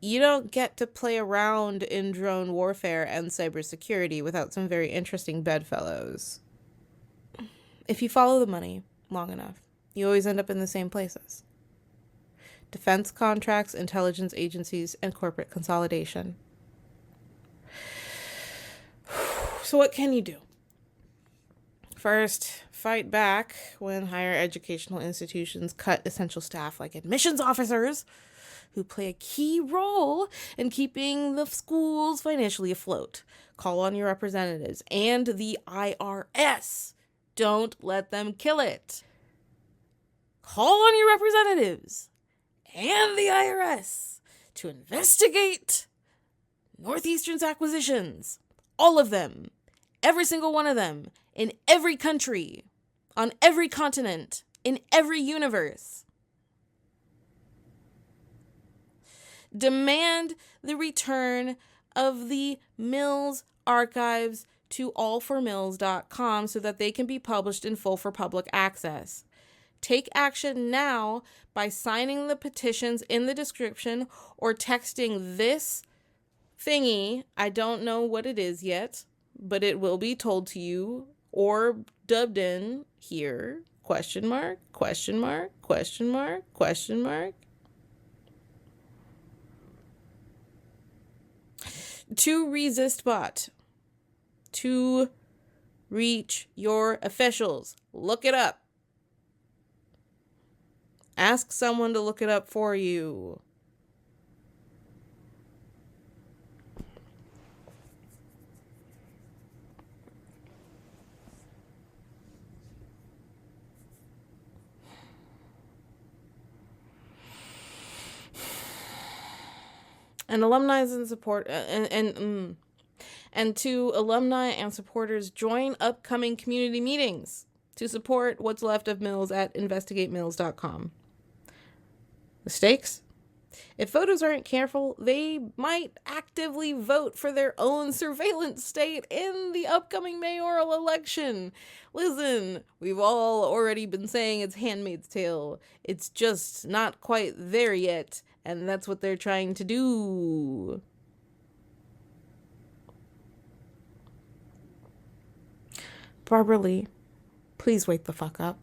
You don't get to play around in drone warfare and cybersecurity without some very interesting bedfellows. If you follow the money long enough, you always end up in the same places: defense contracts, intelligence agencies, and corporate consolidation. So, what can you do? First, fight back when higher educational institutions cut essential staff like admissions officers, who play a key role in keeping the schools financially afloat. Call on your representatives and the IRS. Don't let them kill it. Call on your representatives and the IRS to investigate Northeastern's acquisitions. All of them. Every single one of them. In every country. On every continent. In every universe. Demand the return of the Mills archives to allformills.com so that they can be published in full for public access. Take action now by signing the petitions in the description or texting this thingy. I don't know what it is yet, but it will be told to you or dubbed in here. Question mark, question mark, question mark, question mark. To resist bot. To reach your officials. Look it up. Ask someone to look it up for you. And alumni and support and to alumni and supporters, join upcoming community meetings to support what's left of Mills at investigatemills.com. The stakes? If voters aren't careful, they might actively vote for their own surveillance state in the upcoming mayoral election. Listen, we've all already been saying it's Handmaid's Tale. It's just not quite there yet, and that's what they're trying to do. Barbara Lee, please wake the fuck up.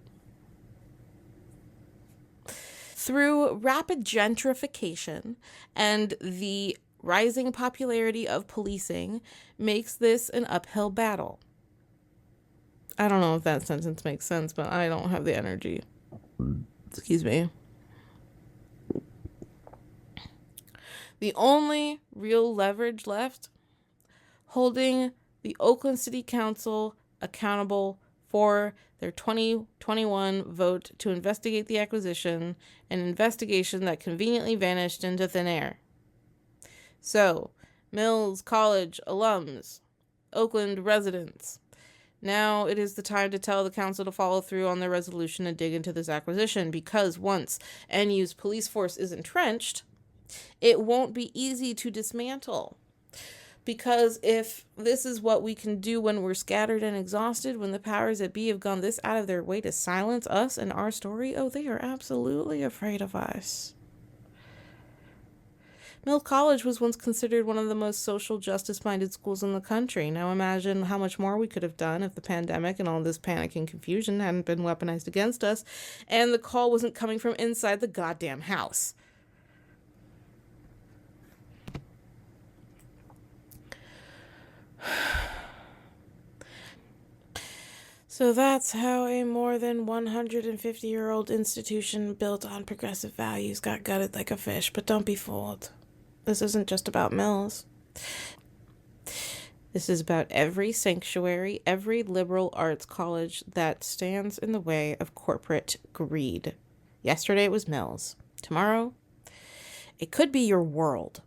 Through rapid gentrification and the rising popularity of policing makes this an uphill battle. I don't know if that sentence makes sense, but I don't have the energy. Excuse me. The only real leverage left: holding the Oakland City Council accountable for their 2021 vote to investigate the acquisition, an investigation that conveniently vanished into thin air. So, Mills College alums, Oakland residents, now it is the time to tell the council to follow through on their resolution and dig into this acquisition, because once NU's police force is entrenched, it won't be easy to dismantle. Because if this is what we can do when we're scattered and exhausted, when the powers that be have gone this out of their way to silence us and our story, oh, they are absolutely afraid of us. Mill College was once considered one of the most social justice-minded schools in the country. Now imagine how much more we could have done if the pandemic and all this panic and confusion hadn't been weaponized against us, and the call wasn't coming from inside the goddamn house. So that's how a more than 150-year-old institution built on progressive values got gutted like a fish. But don't be fooled. This isn't just about Mills. This is about every sanctuary, every liberal arts college that stands in the way of corporate greed. Yesterday it was Mills. Tomorrow, it could be your world.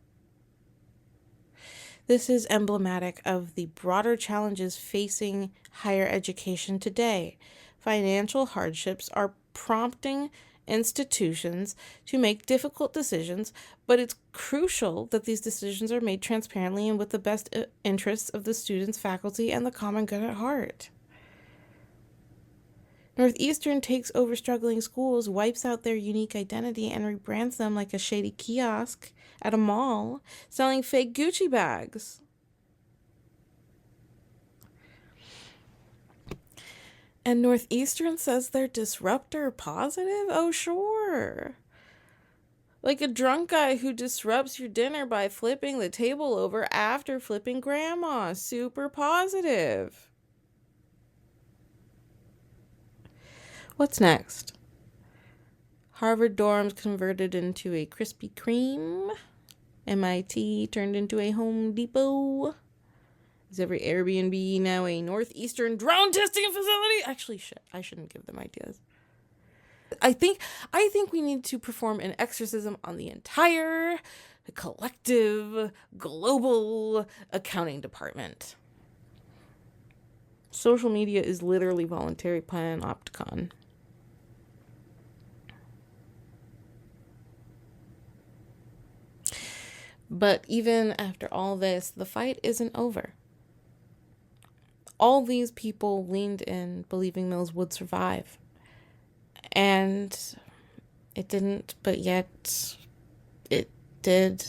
This is emblematic of the broader challenges facing higher education today. Financial hardships are prompting institutions to make difficult decisions, but it's crucial that these decisions are made transparently and with the best interests of the students, faculty, and the common good at heart. Northeastern takes over struggling schools, wipes out their unique identity, and rebrands them like a shady kiosk at a mall, selling fake Gucci bags. And Northeastern says they're disruptor positive? Oh, sure. Like a drunk guy who disrupts your dinner by flipping the table over after flipping grandma. Super positive. What's next? Harvard dorms converted into a Krispy Kreme. MIT turned into a Home Depot. Is every Airbnb now a Northeastern drone testing facility? Actually, I shouldn't give them ideas. I think we need to perform an exorcism on the entire collective global accounting department. Social media is literally voluntary panopticon. But even after all this, the fight isn't over. All these people leaned in, believing Mills would survive. And it didn't, but yet it did.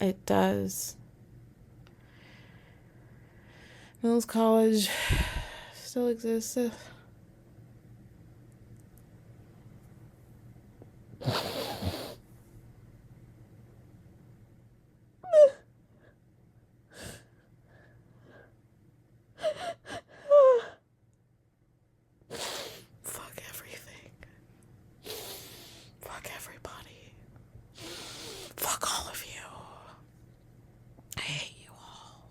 It does. Mills College still exists. Fuck everything. Fuck everybody. Fuck all of you. I hate you all.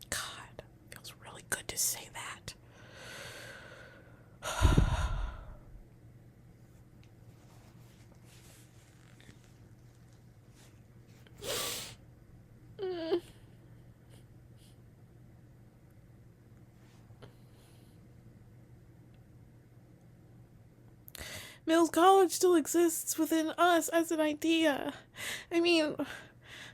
God, feels really good to say that. Mills College still exists within us as an idea. I mean,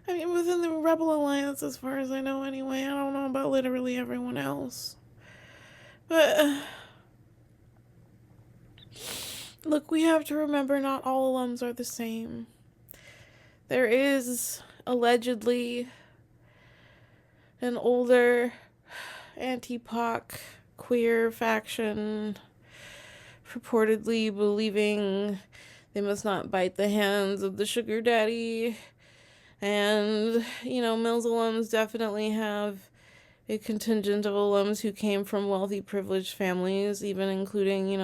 within the Rebel Alliance, as far as I know anyway. I don't know about literally everyone else. But, look, we have to remember not all alums are the same. There is, allegedly, an older anti-POC queer faction purportedly believing they must not bite the hands of the sugar daddy. And, Mills alums definitely have a contingent of alums who came from wealthy, privileged families, even including,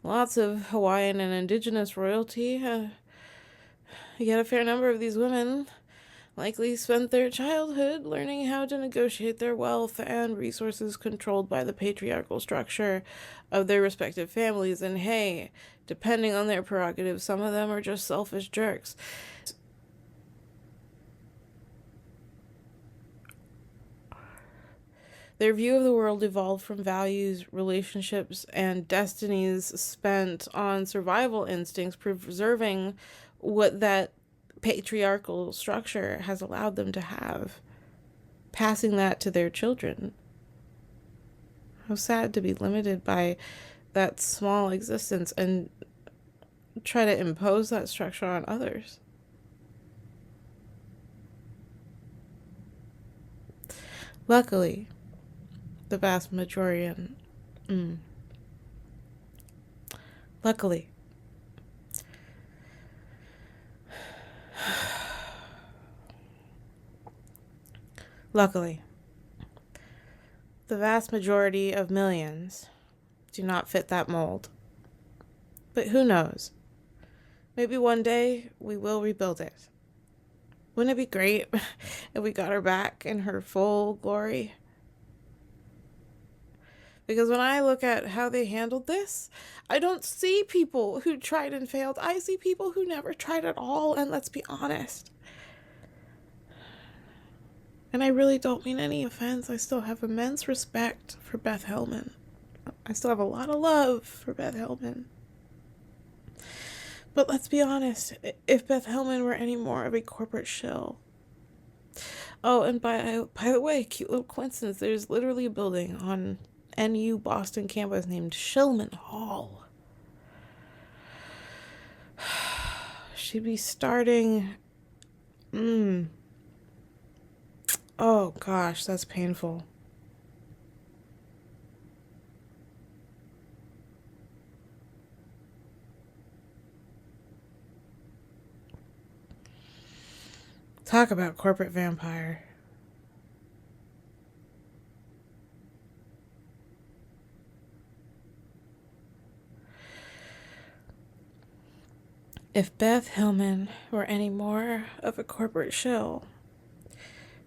lots of Hawaiian and indigenous royalty. Yet a fair number of these women likely spent their childhood learning how to negotiate their wealth and resources controlled by the patriarchal structure of their respective families. And hey, depending on their prerogatives, some of them are just selfish jerks. Their view of the world evolved from values, relationships, and destinies spent on survival instincts, preserving what that patriarchal structure has allowed them to have, passing that to their children. How sad to be limited by that small existence and try to impose that structure on others. Luckily, the vast majority, luckily, the vast majority of millions do not fit that mold. But who knows? Maybe one day we will rebuild it. Wouldn't it be great if we got her back in her full glory? Because when I look at how they handled this, I don't see people who tried and failed. I see people who never tried at all, and let's be honest. And I really don't mean any offense. I still have immense respect for Beth Hellman. I still have a lot of love for Beth Hellman. But let's be honest, if Beth Hellman were any more of a corporate shill. Oh, and by the way, cute little coincidence, there's literally a building on NU Boston campus named Shillman Hall. She'd be starting... Oh gosh, that's painful. Talk about corporate vampire. If Beth Hillman were any more of a corporate shill,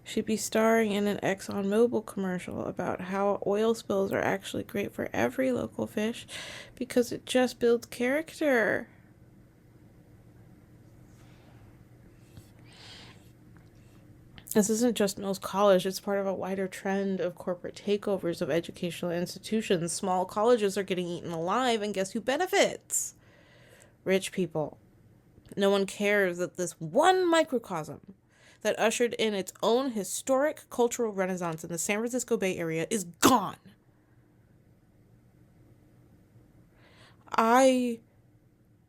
she'd be starring in an ExxonMobil commercial about how oil spills are actually great for every local fish because it just builds character. This isn't just Mills College, it's part of a wider trend of corporate takeovers of educational institutions. Small colleges are getting eaten alive, and guess who benefits? Rich people. No one cares that this one microcosm that ushered in its own historic cultural renaissance in the San Francisco Bay Area is gone. I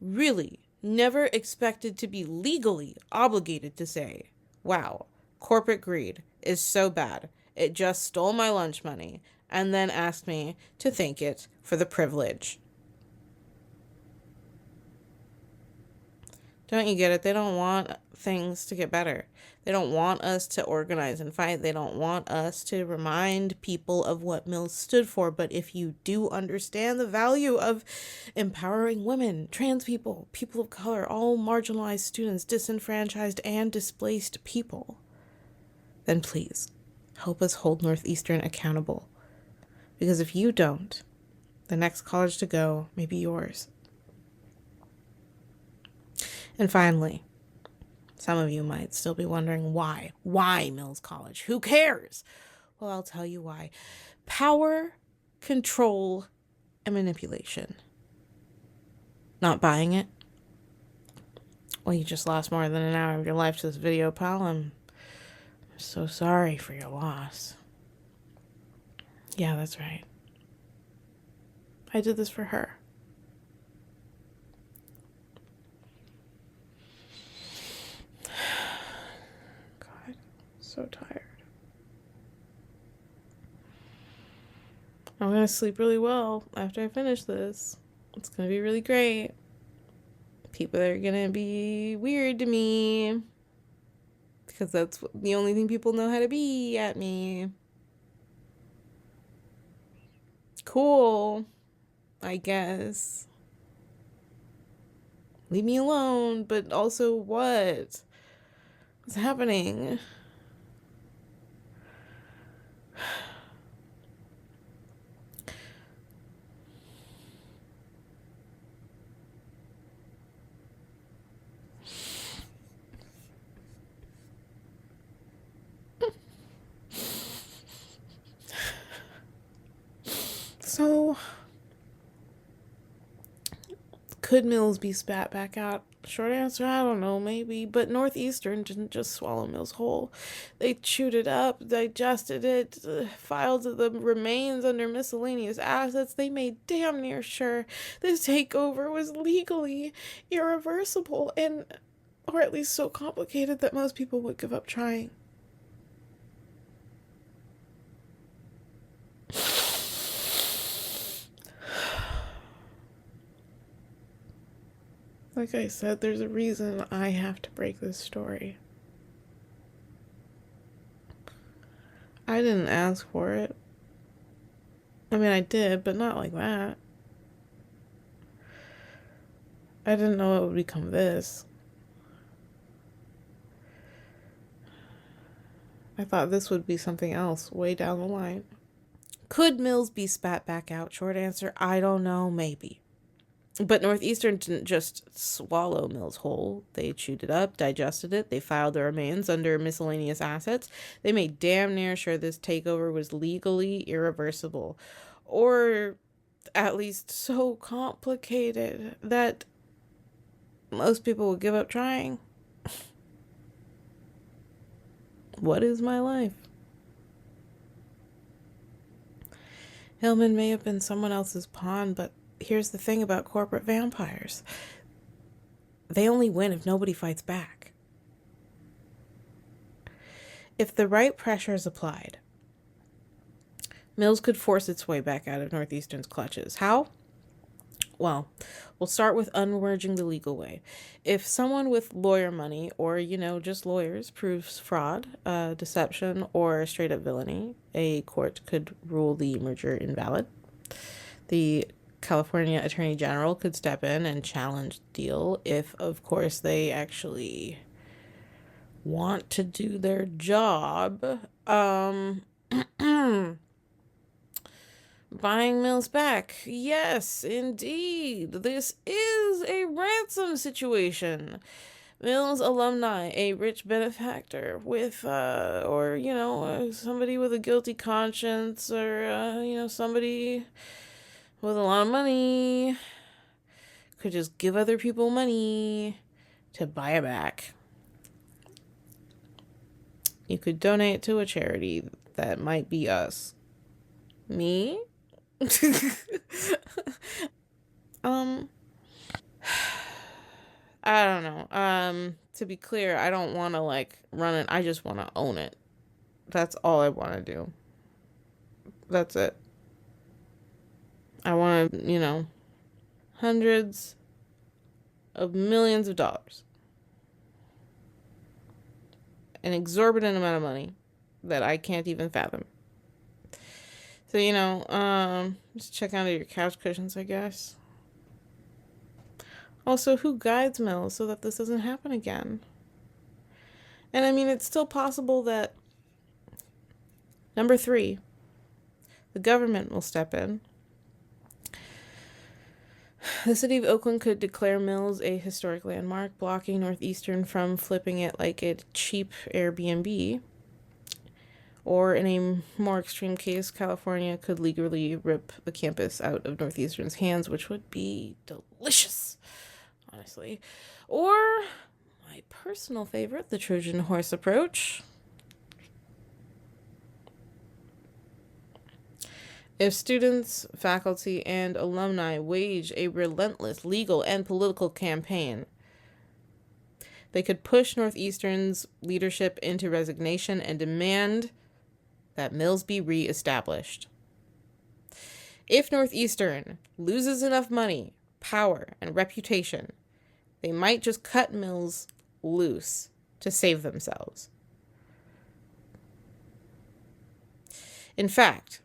really never expected to be legally obligated to say, wow, corporate greed is so bad. It just stole my lunch money and then asked me to thank it for the privilege. Don't you get it? They don't want things to get better. They don't want us to organize and fight. They don't want us to remind people of what Mills stood for. But if you do understand the value of empowering women, trans people, people of color, all marginalized students, disenfranchised and displaced people, then please help us hold Northeastern accountable. Because if you don't, the next college to go may be yours. And finally, some of you might still be wondering why. Why Mills College? Who cares? Well, I'll tell you why. Power, control, and manipulation. Not buying it? Well, you just lost more than an hour of your life to this video, pal. I'm so sorry for your loss. Yeah, that's right. I did this for her. So tired. I'm gonna sleep really well after I finish this. It's gonna be really great. People are gonna be weird to me because that's the only thing people know how to be at me. Cool, I guess. Leave me alone, but also what? What's happening? So, could Mills be spat back out? Short answer, I don't know, maybe. But Northeastern didn't just swallow Mills whole. They chewed it up, digested it, filed the remains under miscellaneous assets. They made damn near sure this takeover was legally irreversible and, or at least so complicated that most people would give up trying. Like I said, there's a reason I have to break this story. I didn't ask for it. I mean, I did, but not like that. I didn't know it would become this. I thought this would be something else way down the line. Could Mills be spat back out? Short answer, I don't know, maybe. But Northeastern didn't just swallow Mills whole. They chewed it up, digested it. They filed the remains under miscellaneous assets. They made damn near sure this takeover was legally irreversible. Or at least so complicated that most people would give up trying. What is my life? Hillman may have been someone else's pawn, but here's the thing about corporate vampires. They only win if nobody fights back. If the right pressure is applied, Mills could force its way back out of Northeastern's clutches. How? Well, we'll start with unmerging the legal way. If someone with lawyer money, or, just lawyers, proves fraud, deception, or straight up villainy, a court could rule the merger invalid. The California Attorney General could step in and challenge the deal if, of course, they actually want to do their job. Buying Mills back. Yes, indeed. This is a ransom situation. Mills alumni, a rich benefactor with, somebody with a guilty conscience, or, somebody with a lot of money could just give other people money to buy it back. You could donate to a charity that might be us. Me? I don't know. To be clear, I don't want to run it. I just want to own it. That's all I want to do. That's it. I want to, hundreds of millions of dollars. An exorbitant amount of money that I can't even fathom. So, just check under your couch cushions, I guess. Also, who guides Mills so that this doesn't happen again? And I mean, it's still possible that, number 3, the government will step in. The city of Oakland could declare Mills a historic landmark, blocking Northeastern from flipping it like a cheap Airbnb. Or in a more extreme case, California could legally rip the campus out of Northeastern's hands, which would be delicious, honestly. Or my personal favorite, the Trojan horse approach. If students, faculty, and alumni wage a relentless legal and political campaign, they could push Northeastern's leadership into resignation and demand that Mills be re-established. If Northeastern loses enough money, power, and reputation, they might just cut Mills loose to save themselves. In fact,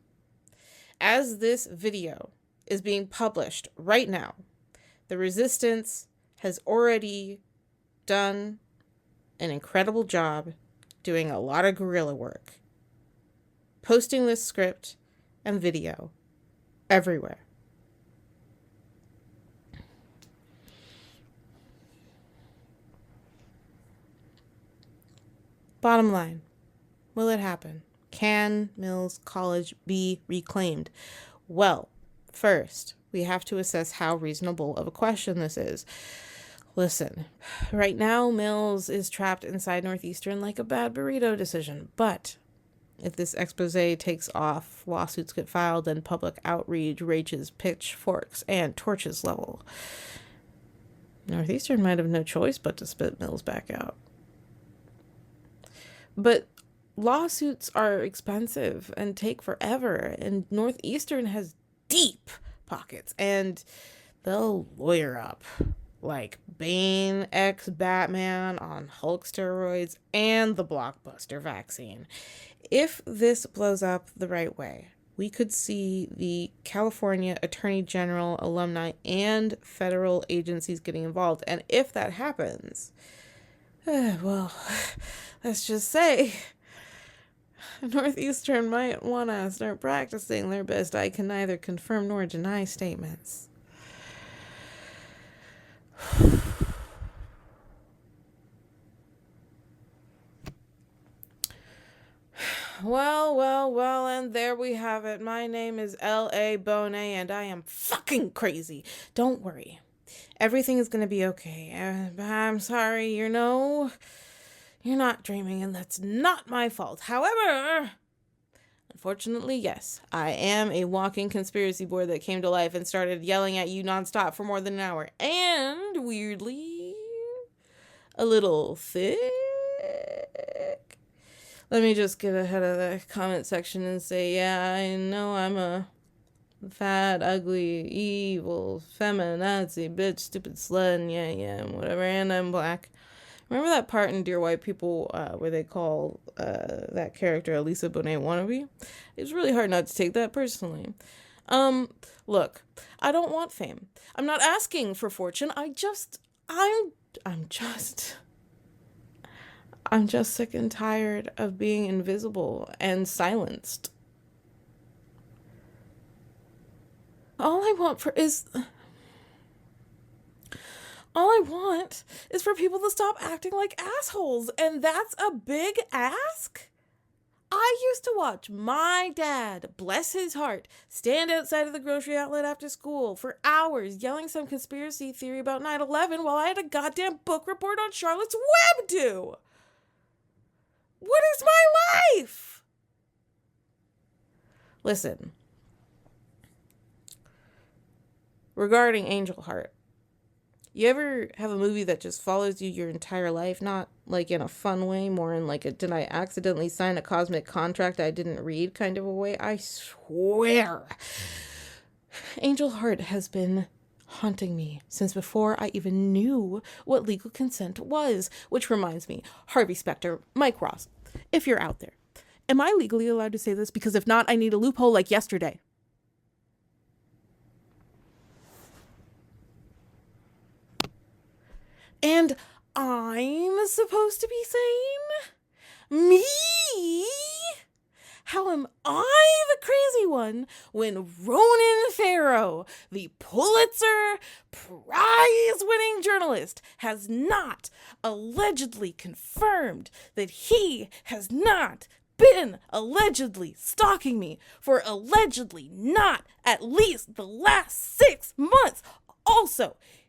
as this video is being published right now, the resistance has already done an incredible job doing a lot of guerrilla work, posting this script and video everywhere. Bottom line, will it happen? Can Mills College be reclaimed? Well, first, we have to assess how reasonable of a question this is. Listen, right now, Mills is trapped inside Northeastern like a bad burrito decision, but if this expose takes off, lawsuits get filed, and public outrage reaches pitchforks and torches level, Northeastern might have no choice but to spit Mills back out. But lawsuits are expensive and take forever, and Northeastern has deep pockets, and they'll lawyer up like Bane x Batman on Hulk steroids and the blockbuster vaccine. If this blows up the right way, we could see the California Attorney General, alumni, and federal agencies getting involved. And if that happens, well, let's just say Northeastern might want to start practicing their best I can neither confirm nor deny statements. Well, and there we have it. My name is L.A. Bonet, and I am fucking crazy. Don't worry. Everything is going to be okay. I'm sorry, you're not dreaming, and that's not my fault. However, Unfortunately, yes, I am a walking conspiracy board that came to life and started yelling at you nonstop for more than an hour. And, weirdly, a little thick. Let me just get ahead of the comment section and say, yeah, I know I'm a fat, ugly, evil, feminazi, bitch, stupid slut, and yeah, whatever, and I'm black. Remember that part in Dear White People where they call that character Elisa Bonet wannabe? It's really hard not to take that personally. Look, I don't want fame. I'm not asking for fortune. I'm just sick and tired of being invisible and silenced. All I want is for people to stop acting like assholes, and that's a big ask. I used to watch my dad, bless his heart, stand outside of the grocery outlet after school for hours yelling some conspiracy theory about 9/11 while I had a goddamn book report on Charlotte's Web due. What is my life? Listen. Regarding Angel Heart, you ever have a movie that just follows you your entire life? Not like in a fun way, more in like a did I accidentally sign a cosmic contract I didn't read kind of a way? I swear. Angel Heart has been haunting me since before I even knew what legal consent was. Which reminds me, Harvey Specter, Mike Ross, if you're out there, am I legally allowed to say this? Because if not, I need a loophole like yesterday. And I'm supposed to be saying, me? How am I the crazy one when Ronan Farrow, the Pulitzer Prize-winning journalist, has not allegedly confirmed that he has not been allegedly stalking me for allegedly not at least the last 6 months?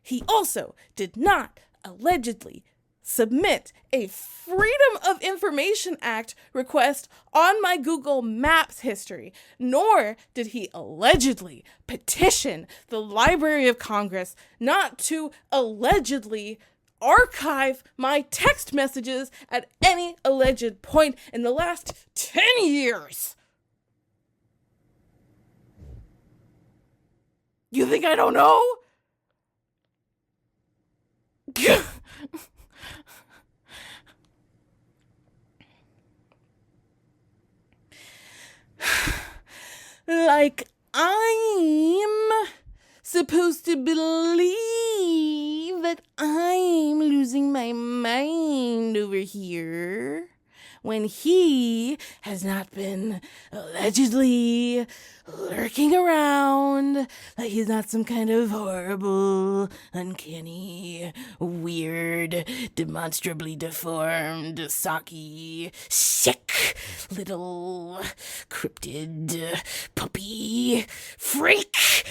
He also did not allegedly submit a Freedom of Information Act request on my Google Maps history, nor did he allegedly petition the Library of Congress not to allegedly archive my text messages at any alleged point in the last 10 years. You think I don't know? Like I'm supposed to believe that I'm losing my mind over here when he has not been allegedly lurking around, like he's not some kind of horrible, uncanny, weird, demonstrably deformed, socky, sick, little, cryptid, puppy, freak.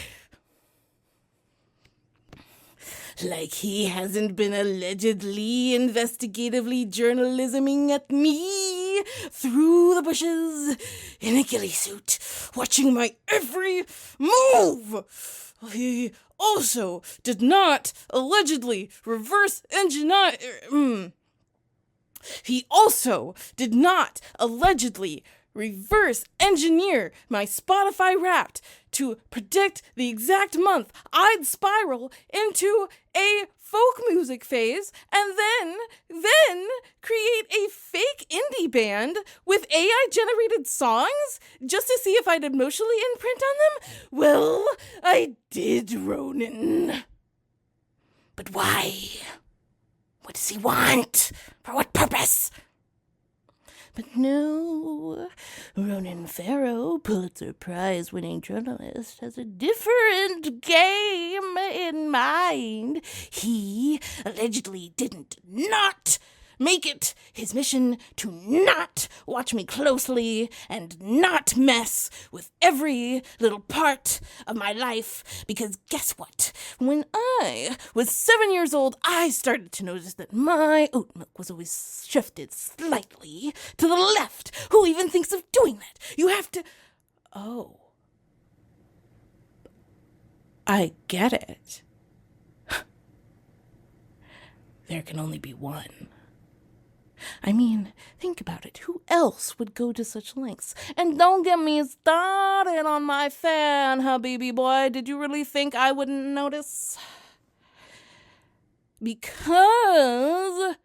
Like he hasn't been allegedly investigatively journalisming at me through the bushes in a ghillie suit, watching my every move. He also did not allegedly reverse engineer. He also did not allegedly reverse engineer my Spotify Wrapped to predict the exact month I'd spiral into a folk music phase and then create a fake indie band with AI generated songs just to see if I'd emotionally imprint on them. Well, I did, Ronan. But why? What does he want? For what purpose? But no, Ronan Farrow, Pulitzer Prize-winning journalist, has a different game in mind. He allegedly didn't not make it his mission to not watch me closely and not mess with every little part of my life. Because guess what? When I was 7 years old, I started to notice that my oat milk was always shifted slightly to the left. Who even thinks of doing that? You have to... Oh. I get it. There can only be one. I mean, think about it. Who else would go to such lengths? And don't get me started on my fan, Habibi boy. Did you really think I wouldn't notice? Because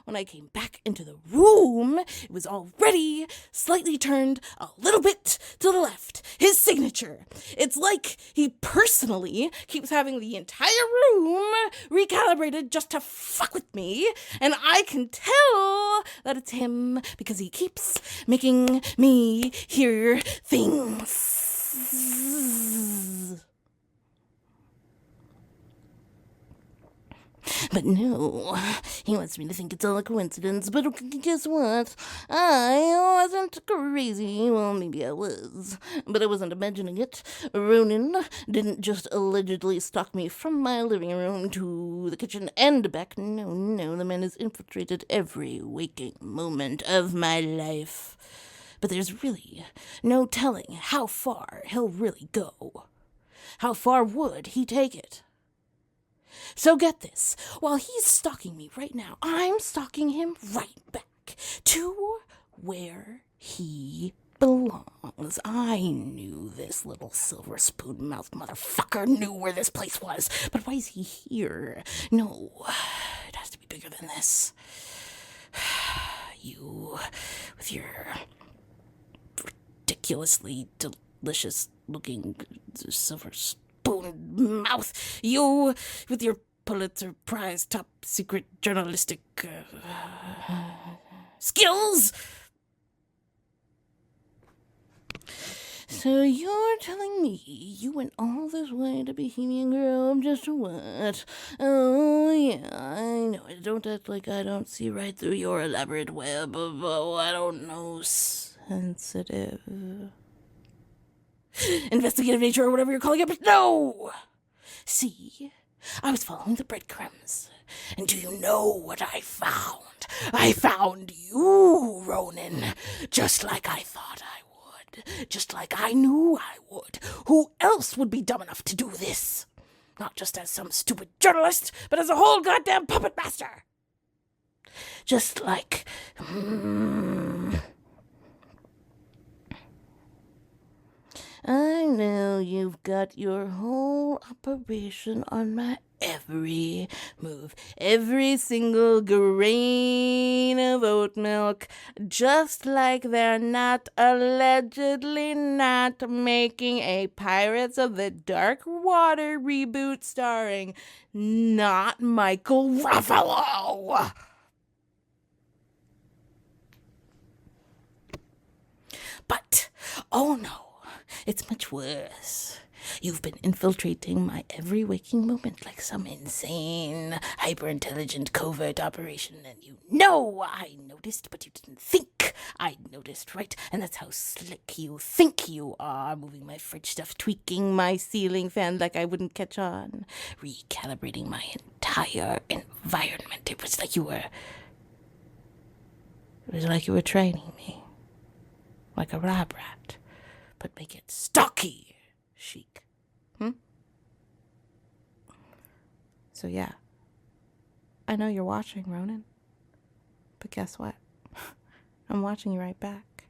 when I came back into the room, it was already slightly turned a little bit to the left. His signature. It's like he personally keeps having the entire room recalibrated just to fuck with me. And I can tell that it's him because he keeps making me hear things. But no, he wants me to think it's all a coincidence. But guess what? I wasn't crazy. Well, maybe I was. But I wasn't imagining it. Ronan didn't just allegedly stalk me from my living room to the kitchen and back. No, the man has infiltrated every waking moment of my life. But there's really no telling how far he'll really go. How far would he take it? So get this, while he's stalking me right now, I'm stalking him right back to where he belongs. I knew this little silver spoon-mouthed motherfucker knew where this place was, but why is he here? No, it has to be bigger than this. You, with your ridiculously delicious-looking silver spoon mouth, you with your Pulitzer Prize top secret journalistic skills. So you're telling me you went all this way to Bohemian Grove just for what? Oh yeah, I know it. Don't act like I don't see right through your elaborate web of, I don't know, sensitive investigative nature or whatever you're calling it, but no! See, I was following the breadcrumbs, and do you know what I found? I found you, Ronan, just like I thought I would, just like I knew I would. Who else would be dumb enough to do this? Not just as some stupid journalist, but as a whole goddamn puppet master. Just like... I know you've got your whole operation on my every move, every single grain of oat milk, just like they're not allegedly not making a Pirates of the Dark Water reboot starring not Michael Ruffalo. But, oh no. It's much worse. You've been infiltrating my every waking moment like some insane, hyper-intelligent covert operation, and you know I noticed, but you didn't think I noticed, right? And that's how slick you think you are, moving my fridge stuff, tweaking my ceiling fan like I wouldn't catch on, recalibrating my entire environment. It was like you were training me, like a lab rat. But make it stocky chic. So yeah, I know you're watching, Ronan. But guess what? I'm watching you right back.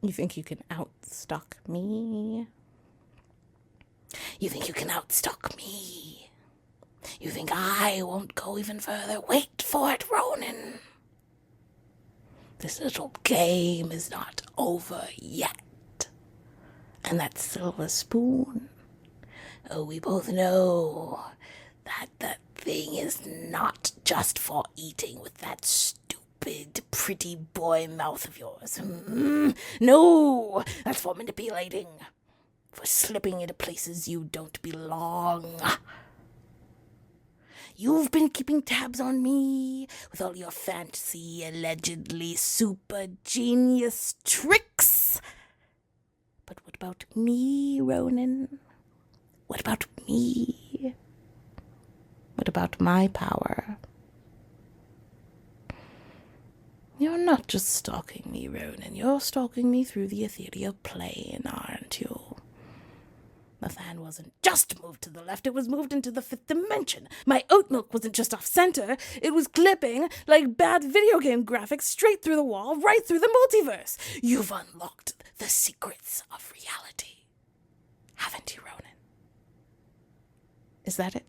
You think you can outstalk me? You think you can outstalk me? You think I won't go even further? Wait for it, Ronan. This little game is not over yet. And that silver spoon, oh, we both know that that thing is not just for eating with that stupid, pretty boy mouth of yours. No, that's for manipulating. for slipping into places you don't belong. You've been keeping tabs on me with all your fancy, allegedly super genius tricks. But what about me, Ronan? What about me? What about my power? You're not just stalking me, Ronan. You're stalking me through the ethereal plane, aren't you? The fan wasn't just moved to the left, it was moved into the fifth dimension. My oat milk wasn't just off center, it was clipping like bad video game graphics straight through the wall, right through the multiverse. You've unlocked the secrets of reality. Haven't you, Ronan? Is that it?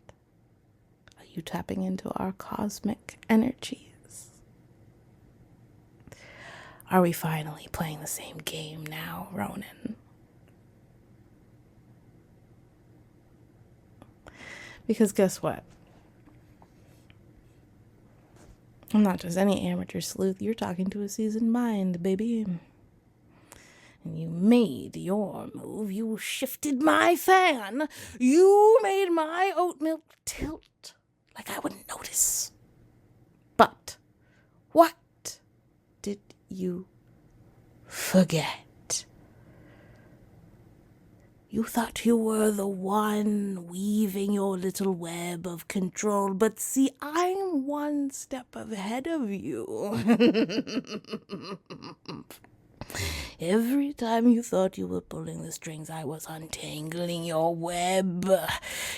Are you tapping into our cosmic energies? Are we finally playing the same game now, Ronan? Because guess what? I'm not just any amateur sleuth. You're talking to a seasoned mind, baby. And you made your move. You shifted my fan. You made my oat milk tilt like I wouldn't notice. But what did you forget? You thought you were the one weaving your little web of control, but see, I'm one step ahead of you. Every time you thought you were pulling the strings, I was untangling your web.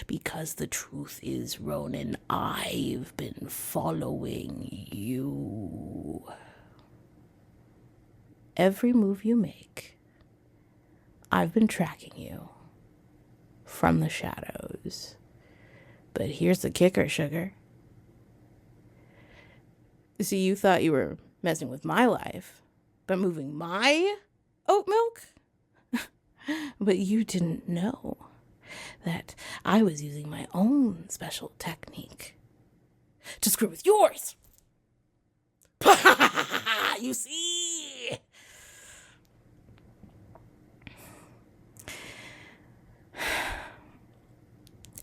Because the truth is, Ronan, I've been following you. Every move you make, I've been tracking you from the shadows. But here's the kicker, sugar. See, you thought you were messing with my life, but moving my oat milk? But you didn't know that I was using my own special technique to screw with yours. You see?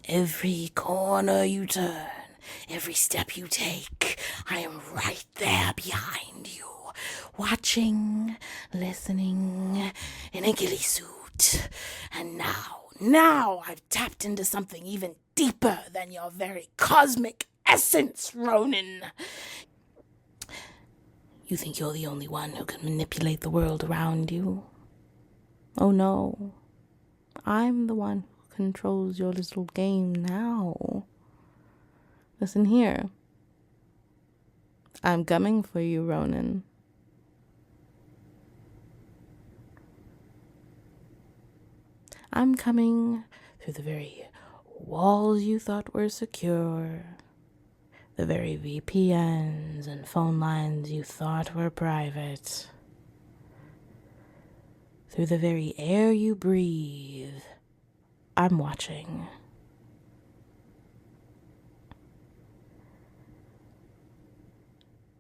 Every corner you turn, every step you take, I am right there behind you, watching, listening, in a ghillie suit. And now I've tapped into something even deeper than your very cosmic essence, Ronan. You think you're the only one who can manipulate the world around you? Oh no, I'm the one who controls your little game now. Listen here. I'm coming for you, Ronan. I'm coming through the very walls you thought were secure, the very VPNs and phone lines you thought were private, through the very air you breathe. I'm watching.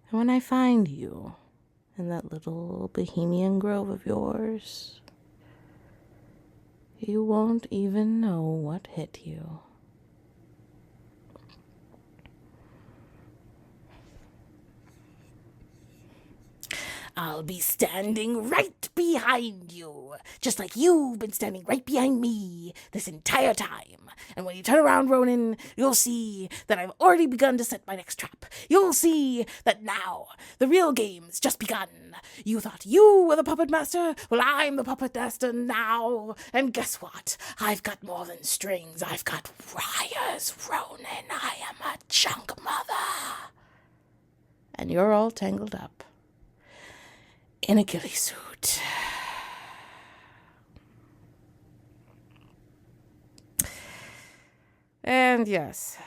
And when I find you in that little bohemian grove of yours, you won't even know what hit you. I'll be standing right behind you, just like you've been standing right behind me this entire time. And when you turn around, Ronan, you'll see that I've already begun to set my next trap. You'll see that now the real game's just begun. You thought you were the puppet master? Well, I'm the puppet master now. And guess what? I've got more than strings. I've got wires, Ronan. I am a chunk mother. And you're all tangled up in a ghillie suit. And yes,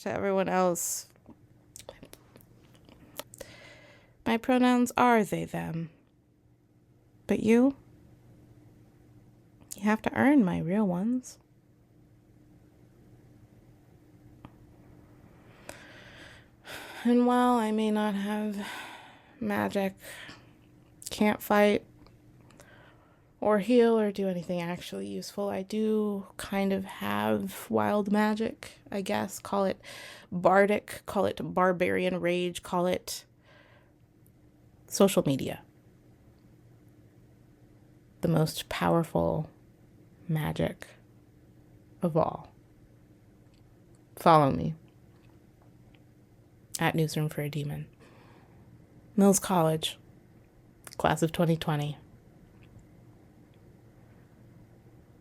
to everyone else, my pronouns are they, them. But you have to earn my real ones. And while I may not have magic, can't fight, or heal or do anything actually useful. I do kind of have wild magic, I guess. Call it bardic, call it barbarian rage, call it social media. The most powerful magic of all. Follow me at Newsroom for a Demon. Mills College, class of 2020.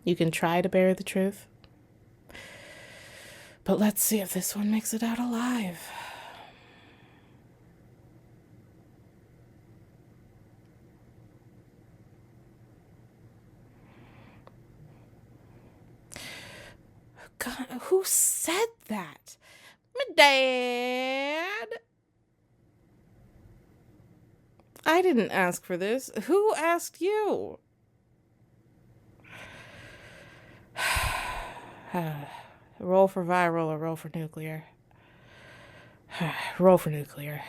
You can try to bear the truth, but let's see if this one makes it out alive. God, who said that? My dad. I didn't ask for this. Who asked you? Roll for viral or roll for nuclear? Roll for nuclear.